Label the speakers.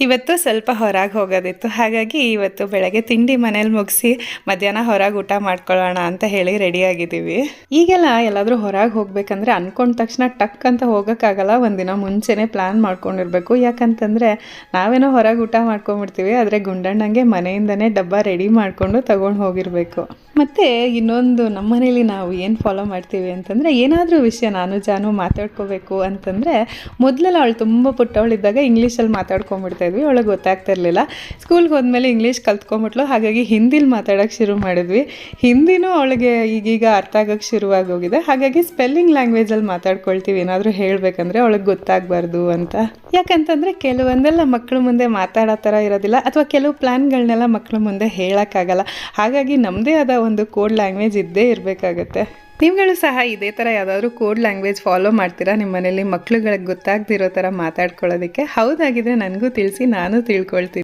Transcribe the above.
Speaker 1: ಇವತ್ತು ಸ್ವಲ್ಪ ಹೊರಗೆ ಹೋಗೋದಿತ್ತು, ಹಾಗಾಗಿ ಇವತ್ತು ಬೆಳಗ್ಗೆ ತಿಂಡಿ ಮನೇಲಿ ಮುಗಿಸಿ ಮಧ್ಯಾಹ್ನ ಹೊರಗೆ ಊಟ ಮಾಡ್ಕೊಳ್ಳೋಣ ಅಂತ ಹೇಳಿ ರೆಡಿಯಾಗಿದ್ದೀವಿ. ಈಗೆಲ್ಲ ಎಲ್ಲಾದರೂ ಹೊರಗೆ ಹೋಗ್ಬೇಕಂದ್ರೆ ಅಂದ್ಕೊಂಡ ತಕ್ಷಣ ಟಕ್ ಅಂತ ಹೋಗೋಕ್ಕಾಗಲ್ಲ, ಒಂದಿನ ಮುಂಚೆನೇ ಪ್ಲ್ಯಾನ್ ಮಾಡ್ಕೊಂಡಿರ್ಬೇಕು. ಯಾಕಂತಂದರೆ ನಾವೇನೋ ಹೊರಗೆ ಊಟ ಮಾಡ್ಕೊಂಬಿಡ್ತೀವಿ, ಆದರೆ ಗುಂಡಣ್ಣಂಗೆ ಮನೆಯಿಂದನೇ ಡಬ್ಬ ರೆಡಿ ಮಾಡಿಕೊಂಡು ತಗೊಂಡು ಹೋಗಿರಬೇಕು. ಮತ್ತು ಇನ್ನೊಂದು ನಮ್ಮ ಮನೇಲಿ ನಾವು ಏನು ಫಾಲೋ ಮಾಡ್ತೀವಿ ಅಂತಂದರೆ, ಏನಾದರೂ ವಿಷಯ ನಾನು ಜಾನು ಮಾತಾಡ್ಕೋಬೇಕು ಅಂತಂದರೆ ಮೊದಲೆಲ್ಲ ಅವಳು ತುಂಬ ಪುಟ್ಟವಳಿದ್ದಾಗ ಇಂಗ್ಲೀಷಲ್ಲಿ ಮಾತಾಡ್ಕೊಂಬಿಡ್ತಾ ಇದ್ವಿ, ಅವಳಿಗೆ ಗೊತ್ತಾಗ್ತಾ ಇರಲಿಲ್ಲ. ಸ್ಕೂಲ್ಗೆ ಹೋದ್ಮೇಲೆ ಇಂಗ್ಲೀಷ್ ಕಲ್ತ್ಕೊಂಬಿಟ್ಲು, ಹಾಗಾಗಿ ಹಿಂದಿಲಿ ಮಾತಾಡೋಕ್ಕೆ ಶುರು ಮಾಡಿದ್ವಿ. ಹಿಂದಿನೂ ಅವಳಿಗೆ ಈಗೀಗ ಅರ್ಥ ಆಗೋಕ್ಕೆ ಶುರುವಾಗಿ ಹೋಗಿದೆ, ಹಾಗಾಗಿ ಸ್ಪೆಲ್ಲಿಂಗ್ ಲ್ಯಾಂಗ್ವೇಜಲ್ಲಿ ಮಾತಾಡ್ಕೊಳ್ತೀವಿ ಏನಾದರೂ ಹೇಳಬೇಕಂದ್ರೆ ಅವಳಿಗೆ ಗೊತ್ತಾಗಬಾರ್ದು ಅಂತ. ಯಾಕಂತಂದರೆ ಕೆಲವೊಂದೆಲ್ಲ ಮಕ್ಕಳ ಮುಂದೆ ಮಾತಾಡೋ ಥರ ಇರೋದಿಲ್ಲ, ಅಥವಾ ಕೆಲವು ಪ್ಲ್ಯಾನ್ಗಳನ್ನೆಲ್ಲ ಮಕ್ಕಳ ಮುಂದೆ ಹೇಳೋಕ್ಕಾಗಲ್ಲ. ಹಾಗಾಗಿ ನಮ್ಮದೇ ಆದ ಒಂದು ಕೋಡ್ ಲ್ಯಾಂಗ್ವೇಜ್ ಇದ್ದೇ ಇರಬೇಕಾಗತ್ತೆ. ನೀವುಗಳು ಸಹ ಇದೇ ಥರ ಯಾವುದಾದ್ರೂ ಕೋಡ್ ಲ್ಯಾಂಗ್ವೇಜ್ ಫಾಲೋ ಮಾಡ್ತೀರಾ ನಿಮ್ಮ ಮನೇಲಿ ಮಕ್ಳುಗಳಿಗೆ ಗೊತ್ತಾಗ್ದಿರೋ ಥರ ಮಾತಾಡ್ಕೊಳ್ಳೋದಕ್ಕೆ? ಹೌದಾಗಿದ್ರೆ ನನಗೂ ತಿಳಿಸಿ, ನಾನು ತಿಳ್ಕೊಳ್ತೀನಿ.